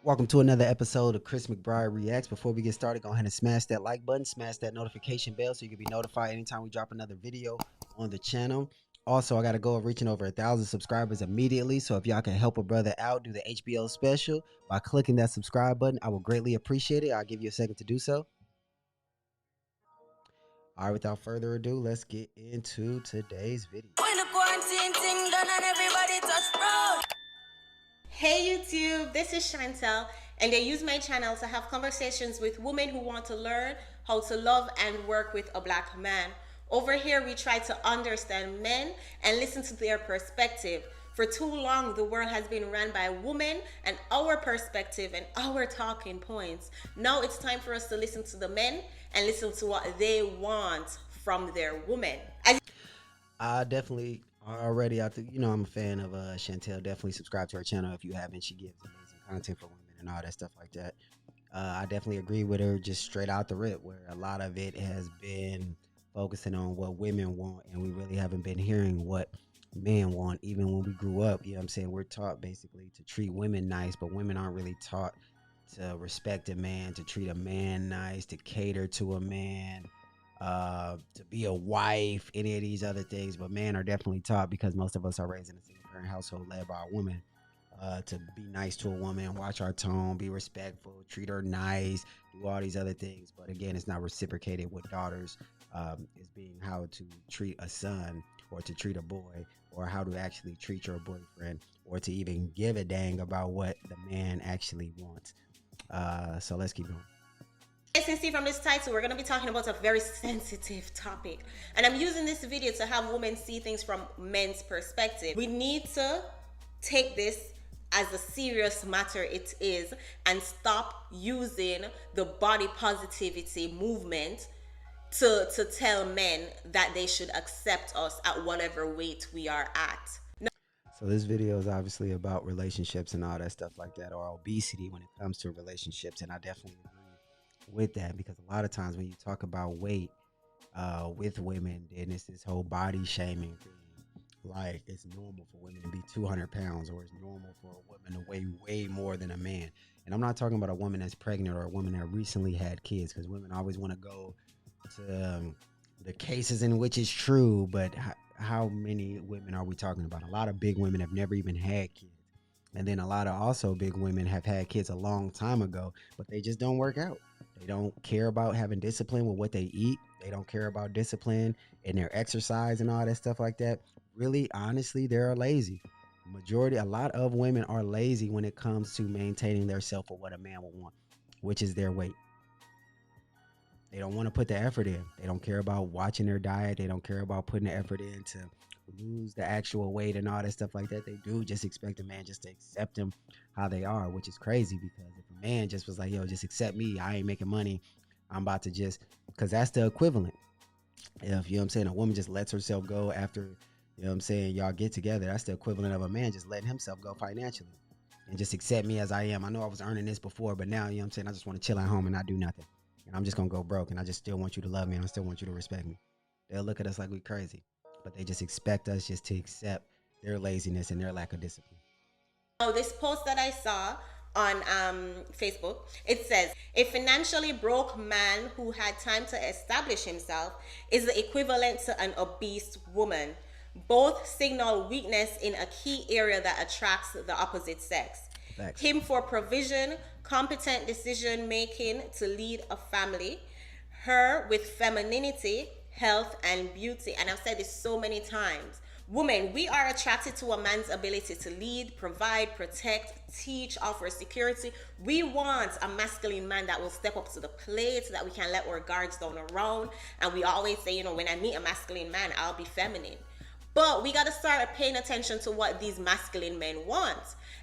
Welcome to another episode of Chris McBride Reacts. Before we get started, go ahead and smash that like button, smash that notification bell so you can be notified anytime we drop another video on the channel. Also, I got a goal of reaching over 1,000 subscribers immediately. So if y'all can help a brother out, do the HBO special by clicking that subscribe button, I will greatly appreciate it. I'll give you a second to do so. All right, without further ado, let's get into today's video. When the quarantine thing done and everybody touch road. Hey YouTube, this is Chantelle, and I use my channel to have conversations with women who want to learn how to love and work with a black man. Over here, we try to understand men and listen to their perspective. For too long, the world has been run by women and our perspective and our talking points. Now it's time for us to listen to the men and listen to what they want from their women. I definitely already, I think, I'm a fan of Chantelle. Definitely subscribe to her channel if you haven't. She gives amazing content for women and all that stuff like that. I definitely agree with her just straight out the rip, where a lot of it has been focusing on what women want, and we really haven't been hearing what men want. Even when we grew up, I'm saying, we're taught basically to treat women nice, but women aren't really taught to respect a man, to treat a man nice, to cater to a man, to be a wife, any of these other things. But men are definitely taught, because most of us are raised in a single parent household led by a woman, to be nice to a woman, watch our tone, be respectful, treat her nice, do all these other things. But again, it's not reciprocated with daughters. It's being how to treat a son, or to treat a boy, or how to actually treat your boyfriend, or to even give a dang about what the man actually wants. So let's keep going. As you can see from this title, we're going to be talking about a very sensitive topic. And I'm using this video to have women see things from men's perspective. We need to take this as a serious matter it is, and stop using the body positivity movement to tell men that they should accept us at whatever weight we are at. So this video is obviously about relationships and all that stuff like that, or obesity when it comes to relationships. And I definitely agree with that, because a lot of times when you talk about weight with women, then it's this whole body shaming thing. Like, it's normal for women to be 200 pounds, or it's normal for a woman to weigh way more than a man. And I'm not talking about a woman that's pregnant or a woman that recently had kids, because women always want to go to the cases in which it's true. But how many women are we talking about? A lot of big women have never even had kids. And then a lot of also big women have had kids a long time ago, but they just don't work out. They don't care about having discipline with what they eat. They don't care about discipline in their exercise and all that stuff like that. Really, honestly, they're lazy. A lot of women are lazy when it comes to maintaining their self for what a man will want, which is their weight. They don't want to put the effort in. They don't care about watching their diet. They don't care about putting the effort in to lose the actual weight and all that stuff like that. They do just expect a man just to accept them how they are, which is crazy, because if a man just was like, yo, just accept me, I ain't making money, I'm about to just, because that's the equivalent. If, a woman just lets herself go after, y'all get together, that's the equivalent of a man just letting himself go financially and just accept me as I am. I know I was earning this before, but now, I just want to chill at home and not do nothing. And I'm just going to go broke, and I just still want you to love me, and I still want you to respect me. They'll look at us like we crazy, but they just expect us just to accept their laziness and their lack of discipline. Oh, this post that I saw on Facebook, it says, a financially broke man who had time to establish himself is the equivalent to an obese woman. Both signal weakness in a key area that attracts the opposite sex. Facts. Him for provision, competent decision making to lead a family. Her with femininity, health, and beauty. And I've said this so many times. Women, we are attracted to a man's ability to lead, provide, protect, teach, offer security. We want a masculine man that will step up to the plate, so that we can let our guards down around. And we always say, when I meet a masculine man, I'll be feminine. But we got to start paying attention to what these masculine men want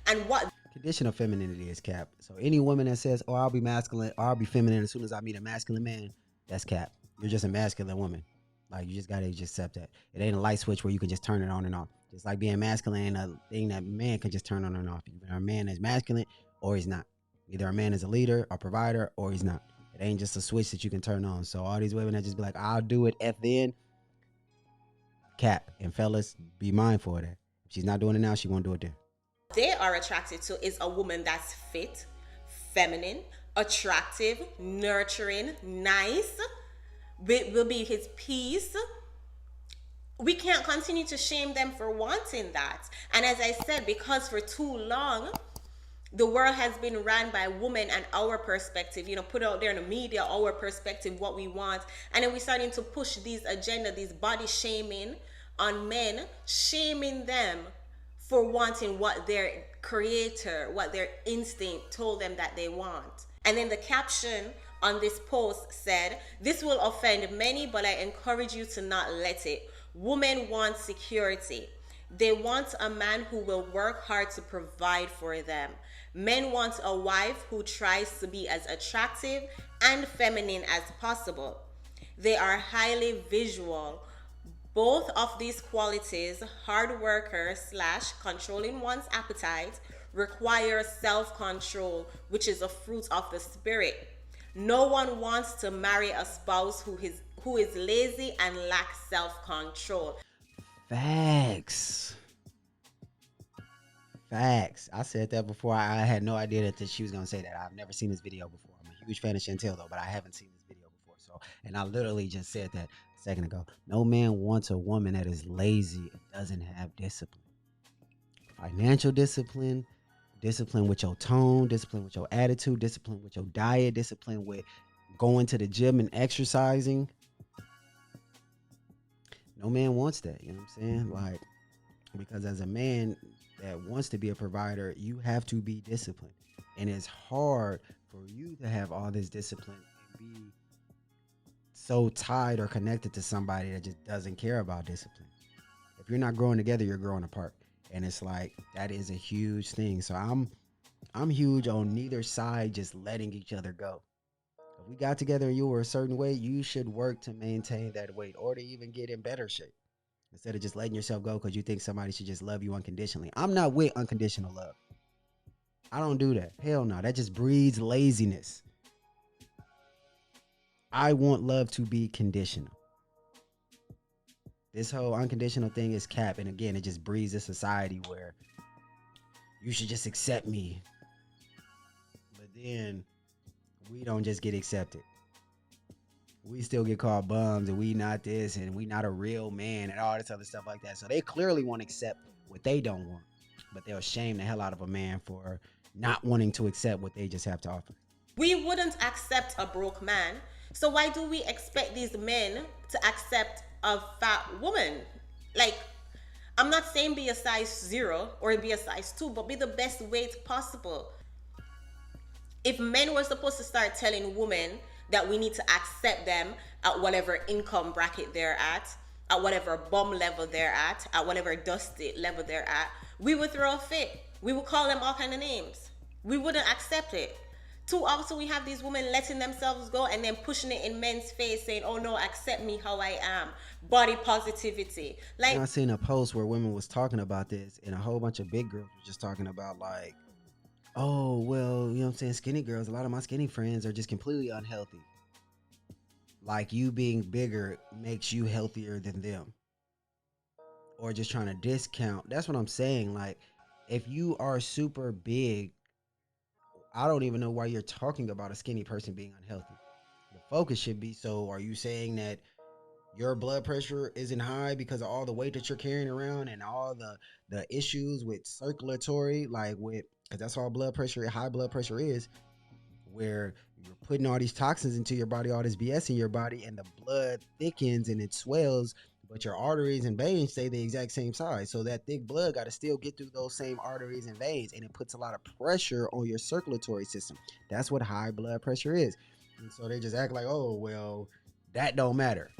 and what Conditional femininity is cap. So any woman that says, oh, I'll be masculine, or I'll be feminine as soon as I meet a masculine man, that's cap. You're just a masculine woman. Like, you just gotta just accept that. It ain't a light switch where you can just turn it on and off. Just like being masculine ain't a thing that man can just turn on and off. Either a man is masculine or he's not. Either a man is a leader, a provider, or he's not. It ain't just a switch that you can turn on. So all these women that just be like, I'll do it F then, cap. And fellas, be mindful of that. If she's not doing it now, she won't do it then. they are attracted to is a woman that's fit, feminine, attractive, nurturing, nice, will be his peace. We can't continue to shame them for wanting that. And as I said, because for too long, the world has been ran by women and our perspective, put out there in the media, our perspective, what we want. And then we're starting to push these agenda, these body shaming on men, shaming them for wanting what their creator, what their instinct told them that they want. And then the caption on this post said, "This will offend many, but I encourage you to not let it. Women want security. They want a man who will work hard to provide for them. Men want a wife who tries to be as attractive and feminine as possible. They are highly visual. Both of these qualities, hard worker / controlling one's appetite, require self-control, which is a fruit of the spirit. No one wants to marry a spouse who is lazy and lacks self-control." Facts. Facts. I said that before. I had no idea that she was gonna say that. I've never seen this video before. I'm a huge fan of Chantelle though, but I haven't seen this video before. So, and I literally just said that a second ago. No man wants a woman that is lazy and doesn't have discipline. Financial discipline, discipline with your tone, discipline with your attitude, discipline with your diet, discipline with going to the gym and exercising. No man wants that. You know what I'm saying? Like, because as a man that wants to be a provider, you have to be disciplined. And it's hard for you to have all this discipline and be so tied or connected to somebody that just doesn't care about discipline. If you're not growing together, you're growing apart. And it's like, that is a huge thing. So I'm huge on neither side just letting each other go. If we got together and you were a certain weight, you should work to maintain that weight or to even get in better shape. Instead of just letting yourself go because you think somebody should just love you unconditionally. I'm not with unconditional love. I don't do that. Hell no. That just breeds laziness. I want love to be conditional. This whole unconditional thing is cap. And again, it just breeds a society where you should just accept me. But then we don't just get accepted. We still get called bums and we not this and we not a real man and all this other stuff like that. So they clearly won't accept what they don't want, but they'll shame the hell out of a man for not wanting to accept what they just have to offer. We wouldn't accept a broke man. So why do we expect these men to accept a fat woman? Like, I'm not saying be a size 0 or be a size 2, but be the best weight possible. If men were supposed to start telling women that we need to accept them at whatever income bracket they're at whatever bum level they're at whatever dusty level they're at, we would throw a fit. We would call them all kind of names. We wouldn't accept it. Too often we have these women letting themselves go and then pushing it in men's face saying, "Oh no, accept me how I am." Body positivity. Like, I seen a post where women was talking about this and a whole bunch of big girls were just talking about like, oh, well, you know what I'm saying? Skinny girls, a lot of my skinny friends are just completely unhealthy. Like, you being bigger makes you healthier than them. Or just trying to discount. That's what I'm saying. Like, if you are super big, I don't even know why you're talking about a skinny person being unhealthy. The focus should be, so are you saying that your blood pressure isn't high because of all the weight that you're carrying around and all the issues with circulatory, like with, because that's all high blood pressure is, where you're putting all these toxins into your body, all this BS in your body, and the blood thickens and it swells, but your arteries and veins stay the exact same size. So that thick blood got to still get through those same arteries and veins, and it puts a lot of pressure on your circulatory system. That's what high blood pressure is. And so they just act like, oh, well, that don't matter.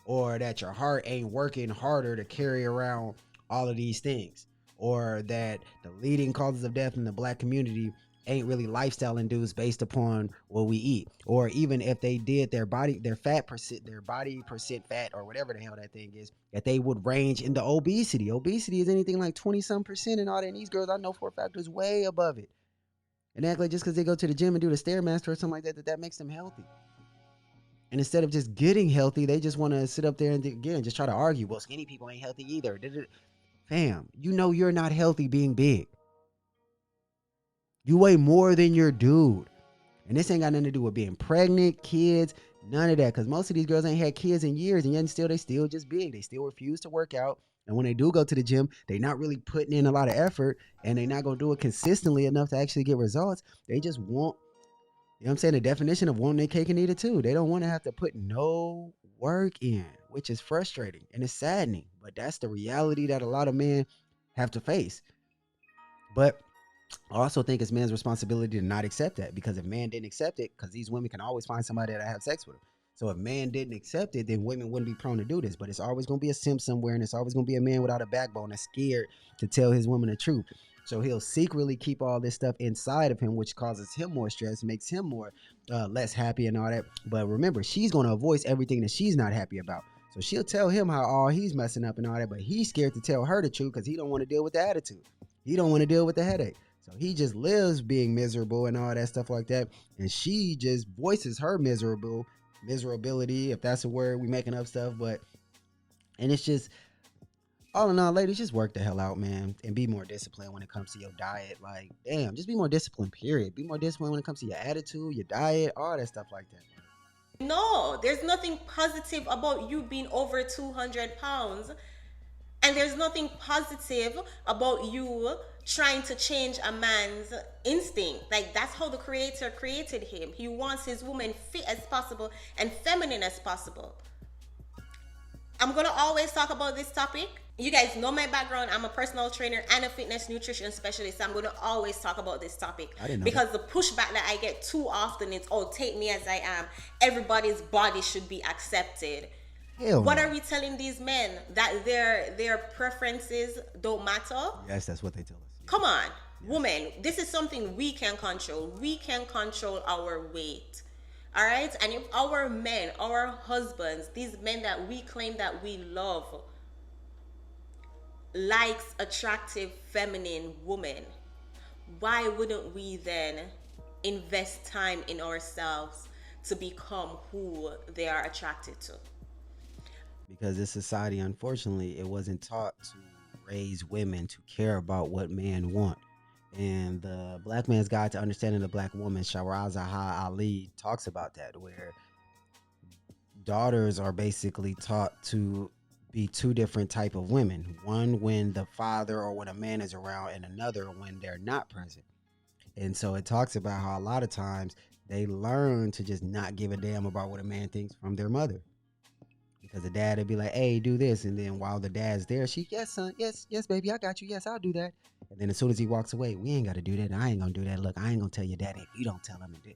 Or that your heart ain't working harder to carry around all of these things. Or that the leading causes of death in the black community ain't really lifestyle induced based upon what we eat. Or even if they did, their body percent fat or whatever the hell that thing is, that they would range into obesity. Obesity is anything like 20-some% and all that. And these girls I know for a fact is way above it. And act like just because they go to the gym and do the Stairmaster or something like that, that makes them healthy. And instead of just getting healthy, they just want to sit up there and again just try to argue, well, skinny people ain't healthy either. Fam, you know you're not healthy being big. You weigh more than your dude. And this ain't got nothing to do with being pregnant, kids, none of that. Because most of these girls ain't had kids in years, and yet still they still just big. They still refuse to work out. And when they do go to the gym, they not really putting in a lot of effort, and they not gonna do it consistently enough to actually get results. They just want, you know what I'm saying, the definition of wanting their cake and eat it too. They don't want to have to put no work in, which is frustrating and it's saddening. But that's the reality that a lot of men have to face. But I also think it's man's responsibility to not accept that, because if man didn't accept it, because these women can always find somebody that have sex with them. So if man didn't accept it, then women wouldn't be prone to do this. But it's always going to be a simp somewhere, and it's always going to be a man without a backbone that's scared to tell his woman the truth. So he'll secretly keep all this stuff inside of him, which causes him more stress, makes him more less happy and all that. But remember, she's going to voice everything that she's not happy about. So she'll tell him how all he's messing up and all that, but he's scared to tell her the truth because he don't want to deal with the attitude. He don't want to deal with the headache. So he just lives being miserable and all that stuff like that. And she just voices her miserability, if that's a word, we making up stuff. But, and it's just, all in all, ladies, just work the hell out, man. And be more disciplined when it comes to your diet. Like, damn, just be more disciplined, period. Be more disciplined when it comes to your attitude, your diet, all that stuff like that. No, there's nothing positive about you being over 200 pounds. And there's nothing positive about you trying to change a man's instinct. Like, that's how the creator created him. He wants his woman fit as possible and feminine as possible. I'm going to always talk about this topic. You guys know my background. I'm a personal trainer and a fitness nutrition specialist. So I'm going to always talk about this topic. I didn't know because that. the pushback that I get too often is, oh, take me as I am. Everybody's body should be accepted. Hell What no. are we telling these men? That their preferences don't matter? Yes, that's what they tell us. Come on, women, this is something we can control. We can control our weight. All right? And if our men, our husbands, these men that we claim that we love, likes attractive feminine women, why wouldn't we then invest time in ourselves to become who they are attracted to? Because this society, unfortunately, it wasn't taught to raise women to care about what men want. And the Black Man's Guide to Understanding the Black Woman, Shahrazad Ali, talks about that, where daughters are basically taught to be two different type of women. One when the father or when a man is around, and another when they're not present. And so it talks about how a lot of times they learn to just not give a damn about what a man thinks from their mother. Because the dad would be like, hey, do this. And then while the dad's there, she, yes, son, yes, yes, baby, I got you. Yes, I'll do that. And then as soon as he walks away, we ain't got to do that. I ain't going to do that. Look, I ain't going to tell your daddy if you don't tell him to do it.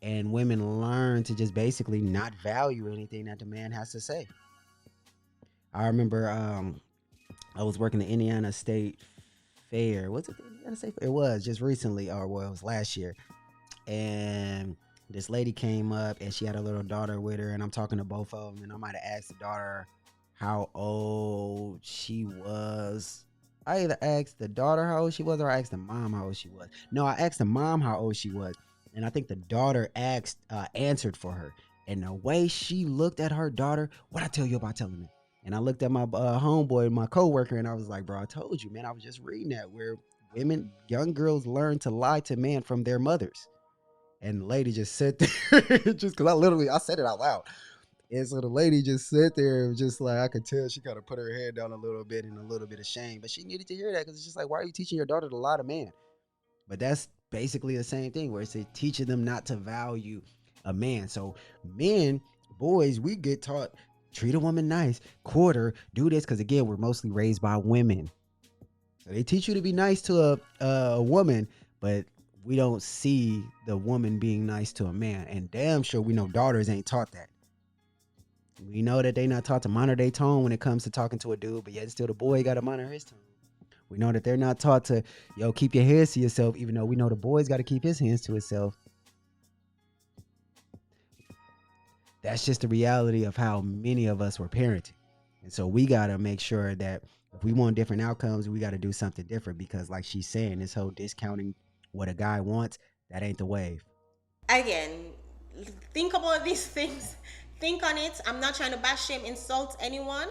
And women learn to just basically not value anything that the man has to say. I remember I was working the Indiana State Fair. Was it the Indiana State Fair? It was just recently, or well, it was last year. And this lady came up and she had a little daughter with her, and I'm talking to both of them, and I might have asked the daughter how old she was. I either asked the daughter how old she was, or I asked the mom how old she was. No, I asked the mom how old she was, and I think the daughter answered for her. And the way she looked at her daughter, what I tell you about telling me? And I looked at my homeboy, my coworker, and I was like, bro, I told you, man. I was just reading that, where women, young girls learn to lie to men from their mothers. And the lady just sat there, just because I said it out loud. And so the lady just sat there, just like, I could tell she kind of put her head down a little bit in a little bit of shame. But she needed to hear that, because it's just like, why are you teaching your daughter to lie to man? But that's basically the same thing, where it's teaching them not to value a man. So men, boys, we get taught, treat a woman nice, quarter, do this, because again, we're mostly raised by women. So they teach you to be nice to a woman, but we don't see the woman being nice to a man. And damn sure we know daughters ain't taught that. We know that they not taught to monitor their tone when it comes to talking to a dude, but yet still the boy got to monitor his tone. We know that they're not taught to, keep your hands to yourself, even though we know the boy's got to keep his hands to himself. That's just the reality of how many of us were parented. And so we got to make sure that if we want different outcomes, we got to do something different, because like she's saying, this whole discounting what a guy wants, that ain't the wave. Again, think about these things. Think on it. I'm not trying to bash shame, insult anyone.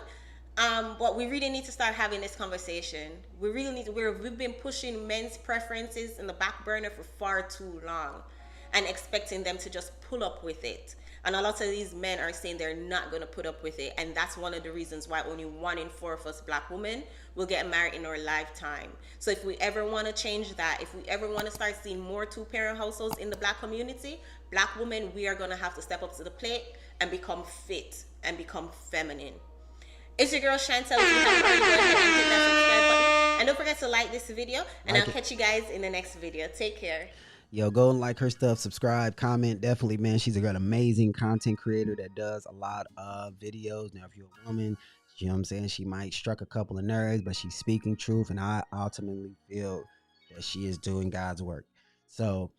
But we really need to start having this conversation. We really need to. We've been pushing men's preferences in the back burner for far too long, and expecting them to just pull up with it. And a lot of these men are saying they're not going to put up with it, and that's one of the reasons why only 1 in 4 of us Black women will get married in our lifetime. So if we ever want to change that, if we ever want to start seeing more two-parent households in the Black community, Black women, we are going to have to step up to the plate and become fit and become feminine. It's your girl Chantelle. If you haven't already, go ahead and hit that subscribe button. And don't forget to like this video. And I'll catch you guys in the next video. Take care. Yo, go and like her stuff, subscribe, comment. Definitely, man. She's an amazing content creator that does a lot of videos. Now, if you're a woman, you know what I'm saying, she might struck a couple of nerves, but she's speaking truth. And I ultimately feel that she is doing God's work. So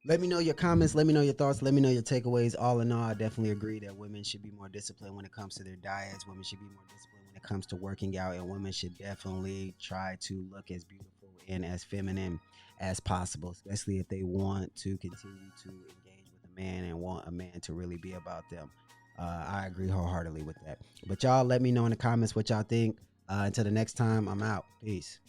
let me know your comments. Let me know your thoughts. Let me know your takeaways. All in all, I definitely agree that women should be more disciplined when it comes to their diets. Women should be more disciplined when it comes to working out. And women should definitely try to look as beautiful and as feminine as possible, especially if they want to continue to engage with a man and want a man to really be about them. I agree wholeheartedly with that. But y'all let me know in the comments what y'all think. Until the next time, I'm out. Peace.